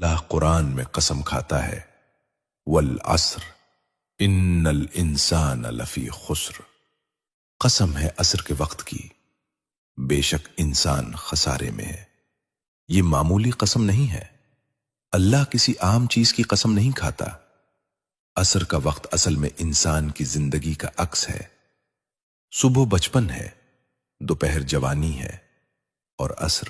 اللہ قرآن میں قسم کھاتا ہے، والعصر ان الانسان لفی خسر، قسم ہے عصر کے وقت کی، بے شک انسان خسارے میں ہے۔ یہ معمولی قسم نہیں ہے، اللہ کسی عام چیز کی قسم نہیں کھاتا۔ عصر کا وقت اصل میں انسان کی زندگی کا عکس ہے۔ صبح بچپن ہے، دوپہر جوانی ہے، اور عصر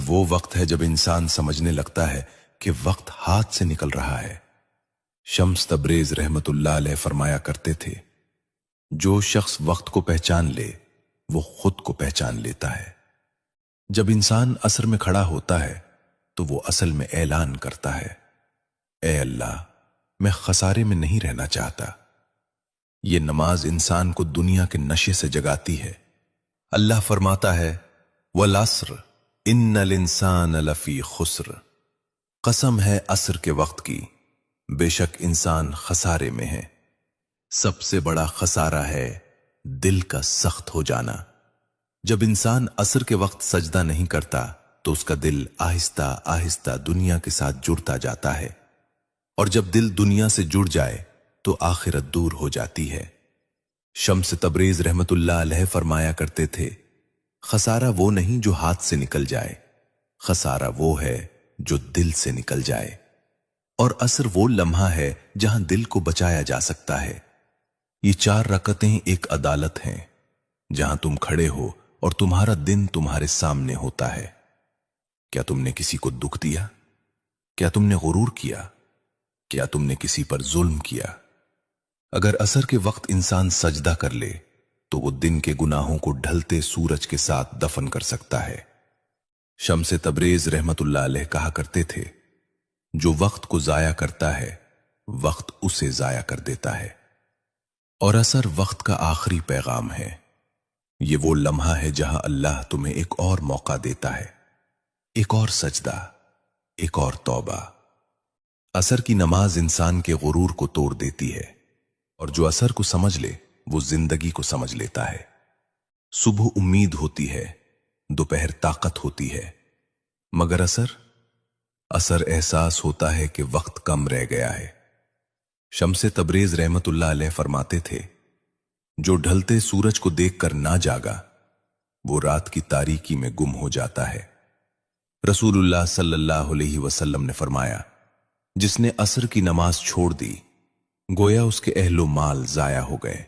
وہ وقت ہے جب انسان سمجھنے لگتا ہے کہ وقت ہاتھ سے نکل رہا ہے۔ شمس تبریز رحمت اللہ علیہ فرمایا کرتے تھے، جو شخص وقت کو پہچان لے وہ خود کو پہچان لیتا ہے۔ جب انسان عصر میں کھڑا ہوتا ہے تو وہ اصل میں اعلان کرتا ہے، اے اللہ، میں خسارے میں نہیں رہنا چاہتا۔ یہ نماز انسان کو دنیا کے نشے سے جگاتی ہے۔ اللہ فرماتا ہے، والعصر ان الانسان لفی خسر، قسم ہے عصر کے وقت کی، بے شک انسان خسارے میں ہے۔ سب سے بڑا خسارہ ہے دل کا سخت ہو جانا۔ جب انسان عصر کے وقت سجدہ نہیں کرتا تو اس کا دل آہستہ آہستہ دنیا کے ساتھ جڑتا جاتا ہے، اور جب دل دنیا سے جڑ جائے تو آخرت دور ہو جاتی ہے۔ شمس تبریز رحمت اللہ علیہ فرمایا کرتے تھے، خسارہ وہ نہیں جو ہاتھ سے نکل جائے، خسارہ وہ ہے جو دل سے نکل جائے۔ اور عصر وہ لمحہ ہے جہاں دل کو بچایا جا سکتا ہے۔ یہ 4 رکعتیں ایک عدالت ہیں، جہاں تم کھڑے ہو اور تمہارا دن تمہارے سامنے ہوتا ہے۔ کیا تم نے کسی کو دکھ دیا؟ کیا تم نے غرور کیا؟ کیا تم نے کسی پر ظلم کیا؟ اگر عصر کے وقت انسان سجدہ کر لے تو وہ دن کے گناہوں کو ڈھلتے سورج کے ساتھ دفن کر سکتا ہے۔ شمس تبریز رحمت اللہ علیہ کہا کرتے تھے، جو وقت کو ضائع کرتا ہے وقت اسے ضائع کر دیتا ہے۔ اور عصر وقت کا آخری پیغام ہے۔ یہ وہ لمحہ ہے جہاں اللہ تمہیں ایک اور موقع دیتا ہے، ایک اور سجدہ، ایک اور توبہ۔ عصر کی نماز انسان کے غرور کو توڑ دیتی ہے، اور جو عصر کو سمجھ لے وہ زندگی کو سمجھ لیتا ہے۔ صبح امید ہوتی ہے، دوپہر طاقت ہوتی ہے، مگر عصر احساس ہوتا ہے کہ وقت کم رہ گیا ہے۔ شمس تبریز رحمت اللہ علیہ فرماتے تھے، جو ڈھلتے سورج کو دیکھ کر نہ جاگا وہ رات کی تاریکی میں گم ہو جاتا ہے۔ رسول اللہ صلی اللہ علیہ وسلم نے فرمایا، جس نے عصر کی نماز چھوڑ دی گویا اس کے اہل و مال ضائع ہو گئے۔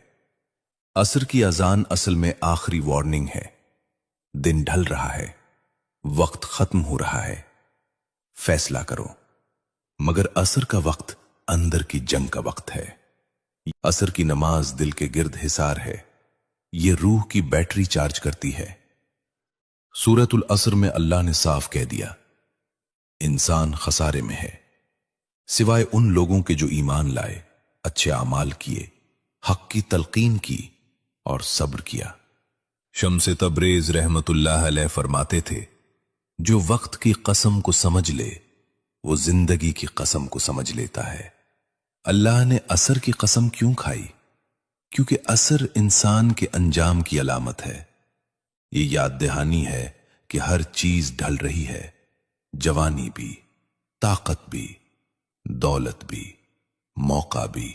عصر کی اذان اصل میں آخری وارننگ ہے۔ دن ڈھل رہا ہے، وقت ختم ہو رہا ہے، فیصلہ کرو۔ مگر عصر کا وقت اندر کی جنگ کا وقت ہے۔ عصر کی نماز دل کے گرد حصار ہے، یہ روح کی بیٹری چارج کرتی ہے۔ سورۃ العصر میں اللہ نے صاف کہہ دیا، انسان خسارے میں ہے، سوائے ان لوگوں کے جو ایمان لائے، اچھے اعمال کیے، حق کی تلقین کی اور صبر کیا۔ شمس تبریز رحمت اللہ علیہ فرماتے تھے، جو وقت کی قسم کو سمجھ لے وہ زندگی کی قسم کو سمجھ لیتا ہے۔ اللہ نے عصر کی قسم کیوں کھائی؟ کیونکہ عصر انسان کے انجام کی علامت ہے۔ یہ یاد دہانی ہے کہ ہر چیز ڈھل رہی ہے، جوانی بھی، طاقت بھی، دولت بھی، موقع بھی۔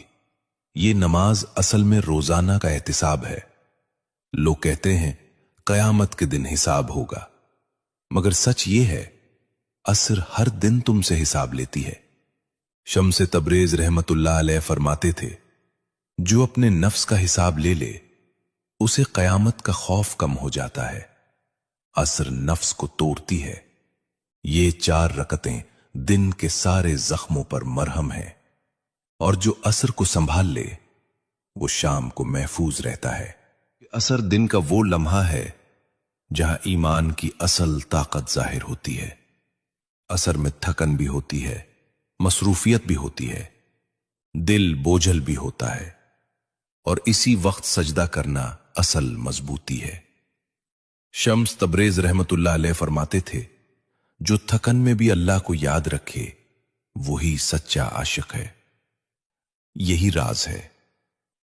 یہ نماز اصل میں روزانہ کا احتساب ہے۔ لوگ کہتے ہیں قیامت کے دن حساب ہوگا، مگر سچ یہ ہے عصر ہر دن تم سے حساب لیتی ہے۔ شمس تبریز رحمت اللہ علیہ فرماتے تھے، جو اپنے نفس کا حساب لے لے اسے قیامت کا خوف کم ہو جاتا ہے۔ عصر نفس کو توڑتی ہے۔ یہ 4 رکعتیں دن کے سارے زخموں پر مرہم ہے، اور جو عصر کو سنبھال لے وہ شام کو محفوظ رہتا ہے۔ عصر دن کا وہ لمحہ ہے جہاں ایمان کی اصل طاقت ظاہر ہوتی ہے۔ عصر میں تھکن بھی ہوتی ہے، مصروفیت بھی ہوتی ہے، دل بوجھل بھی ہوتا ہے، اور اسی وقت سجدہ کرنا اصل مضبوطی ہے۔ شمس تبریز رحمت اللہ علیہ فرماتے تھے، جو تھکن میں بھی اللہ کو یاد رکھے وہی سچا عاشق ہے۔ یہی راز ہے،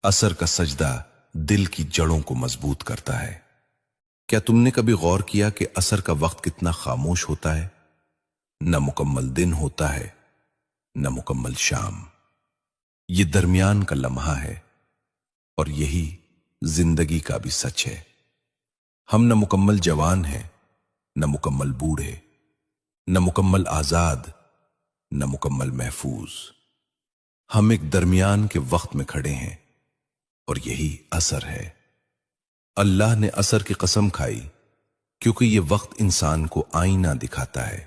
عصر کا سجدہ دل کی جڑوں کو مضبوط کرتا ہے۔ کیا تم نے کبھی غور کیا کہ عصر کا وقت کتنا خاموش ہوتا ہے؟ نہ مکمل دن ہوتا ہے نہ مکمل شام، یہ درمیان کا لمحہ ہے، اور یہی زندگی کا بھی سچ ہے۔ ہم نہ مکمل جوان ہیں، نہ مکمل بوڑھے، نہ مکمل آزاد، نہ مکمل محفوظ۔ ہم ایک درمیان کے وقت میں کھڑے ہیں، اور یہی عصر ہے۔ اللہ نے عصر کی قسم کھائی کیونکہ یہ وقت انسان کو آئینہ دکھاتا ہے۔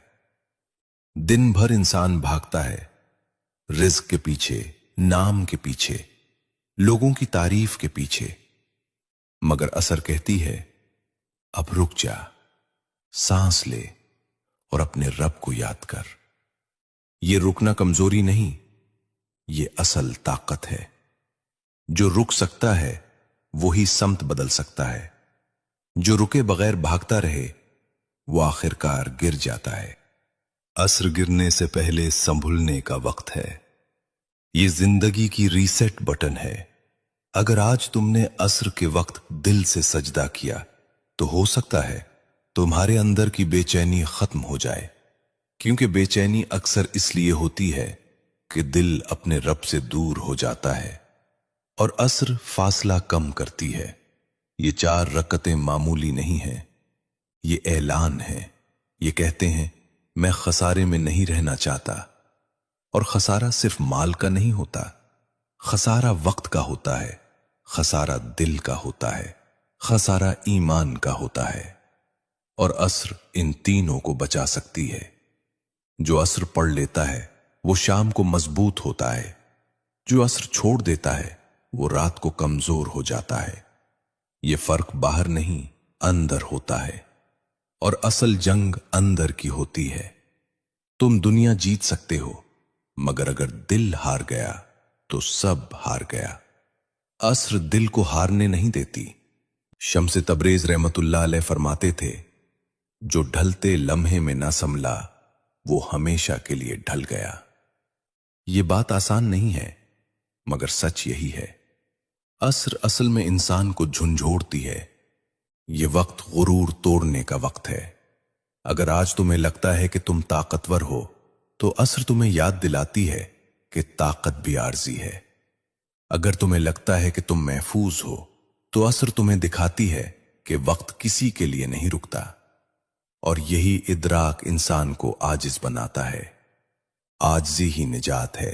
دن بھر انسان بھاگتا ہے، رزق کے پیچھے، نام کے پیچھے، لوگوں کی تعریف کے پیچھے، مگر عصر کہتی ہے اب رک جا، سانس لے اور اپنے رب کو یاد کر۔ یہ رکنا کمزوری نہیں، یہ اصل طاقت ہے۔ جو رک سکتا ہے وہی سمت بدل سکتا ہے، جو رکے بغیر بھاگتا رہے وہ آخرکار گر جاتا ہے۔ عصر گرنے سے پہلے سنبھلنے کا وقت ہے۔ یہ زندگی کی ریسیٹ بٹن ہے۔ اگر آج تم نے عصر کے وقت دل سے سجدہ کیا تو ہو سکتا ہے تمہارے اندر کی بے چینی ختم ہو جائے، کیونکہ بے چینی اکثر اس لیے ہوتی ہے کہ دل اپنے رب سے دور ہو جاتا ہے، اور عصر فاصلہ کم کرتی ہے۔ یہ 4 رکعتیں معمولی نہیں ہیں، یہ اعلان ہے۔ یہ کہتے ہیں میں خسارے میں نہیں رہنا چاہتا، اور خسارہ صرف مال کا نہیں ہوتا، خسارہ وقت کا ہوتا ہے، خسارہ دل کا ہوتا ہے، خسارہ ایمان کا ہوتا ہے، اور عصر ان تینوں کو بچا سکتی ہے۔ جو عصر پڑھ لیتا ہے وہ شام کو مضبوط ہوتا ہے، جو عصر چھوڑ دیتا ہے وہ رات کو کمزور ہو جاتا ہے۔ یہ فرق باہر نہیں اندر ہوتا ہے، اور اصل جنگ اندر کی ہوتی ہے۔ تم دنیا جیت سکتے ہو، مگر اگر دل ہار گیا تو سب ہار گیا۔ عصر دل کو ہارنے نہیں دیتی۔ شمس تبریز رحمت اللہ علیہ فرماتے تھے جو ڈھلتے لمحے میں نہ سنبھلا وہ ہمیشہ کے لیے ڈھل گیا۔ یہ بات آسان نہیں ہے، مگر سچ یہی ہے۔ عصر اصل میں انسان کو جھنجھوڑتی ہے۔ یہ وقت غرور توڑنے کا وقت ہے۔ اگر آج تمہیں لگتا ہے کہ تم طاقتور ہو تو عصر تمہیں یاد دلاتی ہے کہ طاقت بھی عارضی ہے۔ اگر تمہیں لگتا ہے کہ تم محفوظ ہو تو عصر تمہیں دکھاتی ہے کہ وقت کسی کے لیے نہیں رکتا، اور یہی ادراک انسان کو عاجز بناتا ہے۔ عاجزی ہی نجات ہے۔